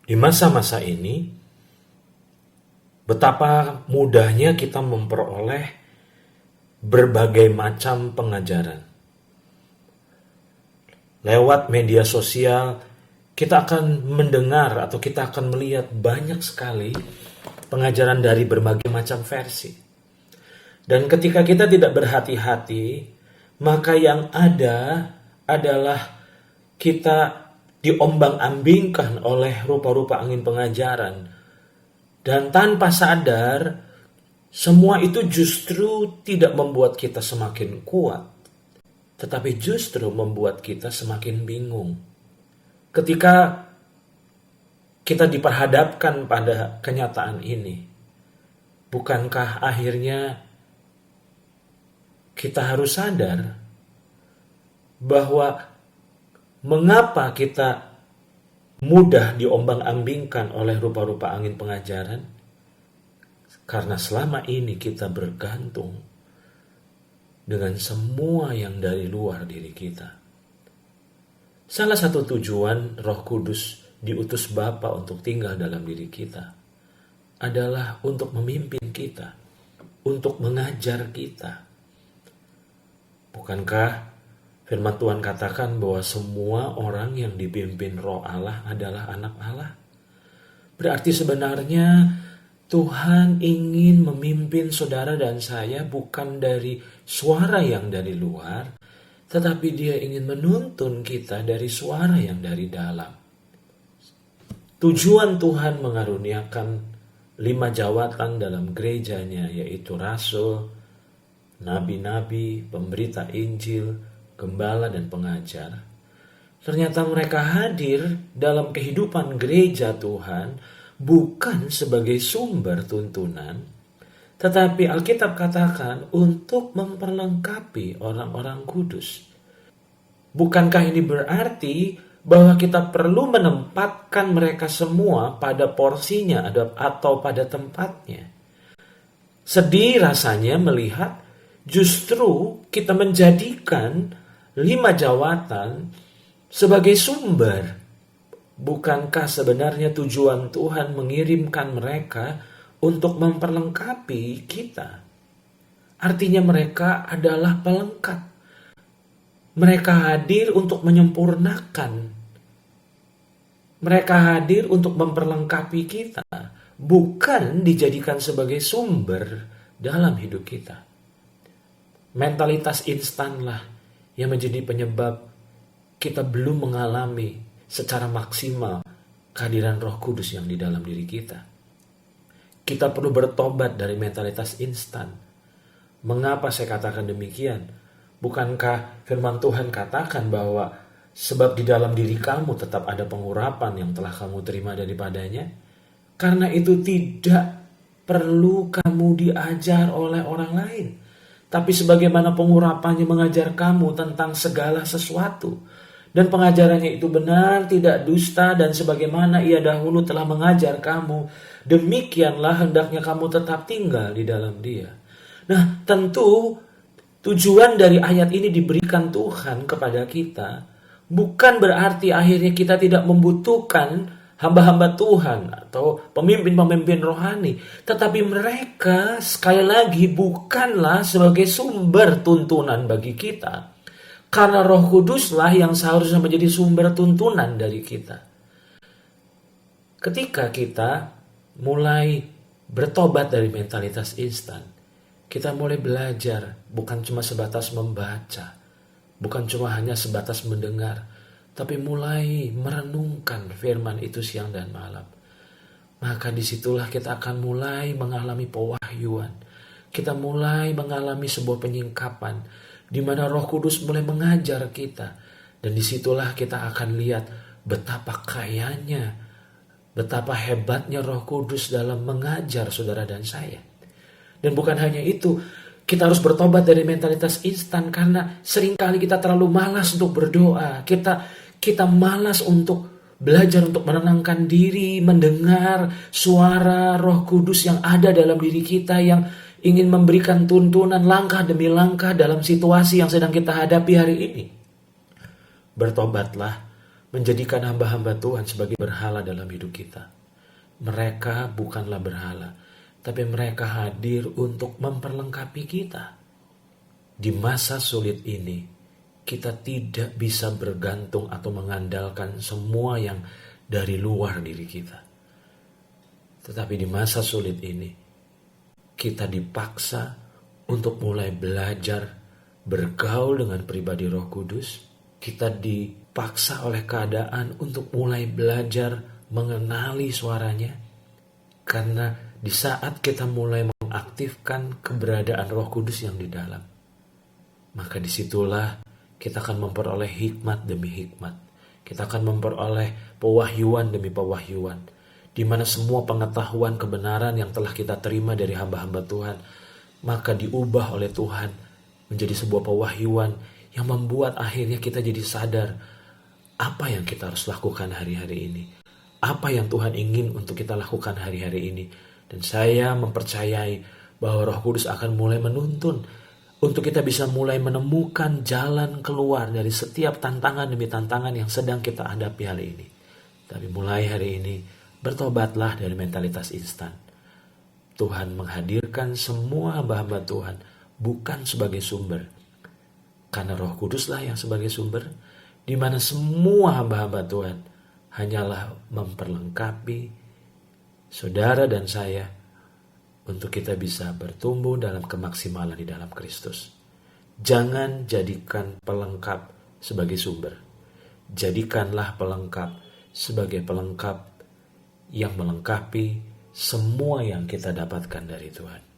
Di masa-masa ini, betapa mudahnya kita memperoleh berbagai macam pengajaran. Lewat media sosial, kita akan mendengar atau kita akan melihat banyak sekali pengajaran dari berbagai macam versi. Dan ketika kita tidak berhati-hati, maka yang ada adalah kita diombang-ambingkan oleh rupa-rupa angin pengajaran. Dan tanpa sadar, semua itu justru tidak membuat kita semakin kuat, tetapi justru membuat kita semakin bingung. Ketika kita diperhadapkan pada kenyataan ini, bukankah akhirnya kita harus sadar bahwa mengapa kita mudah diombang-ambingkan oleh rupa-rupa angin pengajaran? Karena selama ini kita bergantung dengan semua yang dari luar diri kita. Salah satu tujuan Roh Kudus diutus Bapa untuk tinggal dalam diri kita adalah untuk memimpin kita, untuk mengajar kita. Bukankah firman Tuhan katakan bahwa semua orang yang dipimpin Roh Allah adalah anak Allah? Berarti sebenarnya Tuhan ingin memimpin saudara dan saya bukan dari suara yang dari luar, tetapi Dia ingin menuntun kita dari suara yang dari dalam. Tujuan Tuhan mengaruniakan 5 jawatan dalam gerejanya, yaitu rasul, nabi-nabi, pemberita Injil, gembala, dan pengajar. Ternyata mereka hadir dalam kehidupan gereja Tuhan bukan sebagai sumber tuntunan, tetapi Alkitab katakan untuk memperlengkapi orang-orang kudus. Bukankah ini berarti bahwa kita perlu menempatkan mereka semua pada porsinya atau pada tempatnya? Sedih rasanya melihat justru kita menjadikan 5 jawatan sebagai sumber. Bukankah sebenarnya tujuan Tuhan mengirimkan mereka untuk memperlengkapi kita? Artinya mereka adalah pelengkap. Mereka hadir untuk menyempurnakan. Mereka hadir untuk memperlengkapi kita, bukan dijadikan sebagai sumber dalam hidup kita. Mentalitas instanlah yang menjadi penyebab kita belum mengalami secara maksimal kehadiran Roh Kudus yang di dalam diri kita. Kita perlu bertobat dari mentalitas instan. Mengapa saya katakan demikian? Bukankah firman Tuhan katakan bahwa sebab di dalam diri kamu tetap ada pengurapan yang telah kamu terima daripadanya? Karena itu tidak perlu kamu diajar oleh orang lain. Tapi sebagaimana pengurapannya mengajar kamu tentang segala sesuatu. Dan pengajarannya itu benar, tidak dusta, dan sebagaimana ia dahulu telah mengajar kamu, demikianlah hendaknya kamu tetap tinggal di dalam Dia. Nah, tentu tujuan dari ayat ini diberikan Tuhan kepada kita bukan berarti akhirnya kita tidak membutuhkan hamba-hamba Tuhan atau pemimpin-pemimpin rohani, tetapi mereka sekali lagi bukanlah sebagai sumber tuntunan bagi kita. Karena Roh Kuduslah yang seharusnya menjadi sumber tuntunan dari kita. Ketika kita mulai bertobat dari mentalitas instan, kita mulai belajar bukan cuma sebatas membaca, bukan cuma hanya sebatas mendengar, tapi mulai merenungkan firman itu siang dan malam. Maka disitulah kita akan mulai mengalami pewahyuan. Kita mulai mengalami sebuah penyingkapan, di mana Roh Kudus mulai mengajar kita. Dan disitulah kita akan lihat betapa kayanya, betapa hebatnya Roh Kudus dalam mengajar saudara dan saya. Dan bukan hanya itu, kita harus bertobat dari mentalitas instan karena seringkali kita terlalu malas untuk berdoa. Kita malas untuk belajar untuk menenangkan diri, mendengar suara Roh Kudus yang ada dalam diri kita yang ingin memberikan tuntunan langkah demi langkah dalam situasi yang sedang kita hadapi hari ini. Bertobatlah menjadikan hamba-hamba Tuhan sebagai berhala dalam hidup kita. Mereka bukanlah berhala, tapi mereka hadir untuk memperlengkapi kita. Di masa sulit ini, kita tidak bisa bergantung atau mengandalkan semua yang dari luar diri kita. Tetapi di masa sulit ini, kita dipaksa untuk mulai belajar bergaul dengan pribadi Roh Kudus. Kita dipaksa oleh keadaan untuk mulai belajar mengenali suaranya. Karena di saat kita mulai mengaktifkan keberadaan Roh Kudus yang di dalam, maka disitulah kita akan memperoleh hikmat demi hikmat. Kita akan memperoleh pewahyuan demi pewahyuan, di mana semua pengetahuan kebenaran yang telah kita terima dari hamba-hamba Tuhan, maka diubah oleh Tuhan menjadi sebuah pewahyuan yang membuat akhirnya kita jadi sadar apa yang kita harus lakukan hari-hari ini. Apa yang Tuhan ingin untuk kita lakukan hari-hari ini. Dan saya mempercayai bahwa Roh Kudus akan mulai menuntun untuk kita bisa mulai menemukan jalan keluar dari setiap tantangan demi tantangan yang sedang kita hadapi hari ini. Tapi mulai hari ini, bertobatlah dari mentalitas instan. Tuhan menghadirkan semua hamba-hamba Tuhan bukan sebagai sumber, karena Roh Kuduslah yang sebagai sumber, di mana semua hamba-hamba Tuhan hanyalah memperlengkapi saudara dan saya untuk kita bisa bertumbuh dalam kemaksimalan di dalam Kristus. Jangan jadikan pelengkap sebagai sumber. Jadikanlah pelengkap sebagai pelengkap yang melengkapi semua yang kita dapatkan dari Tuhan.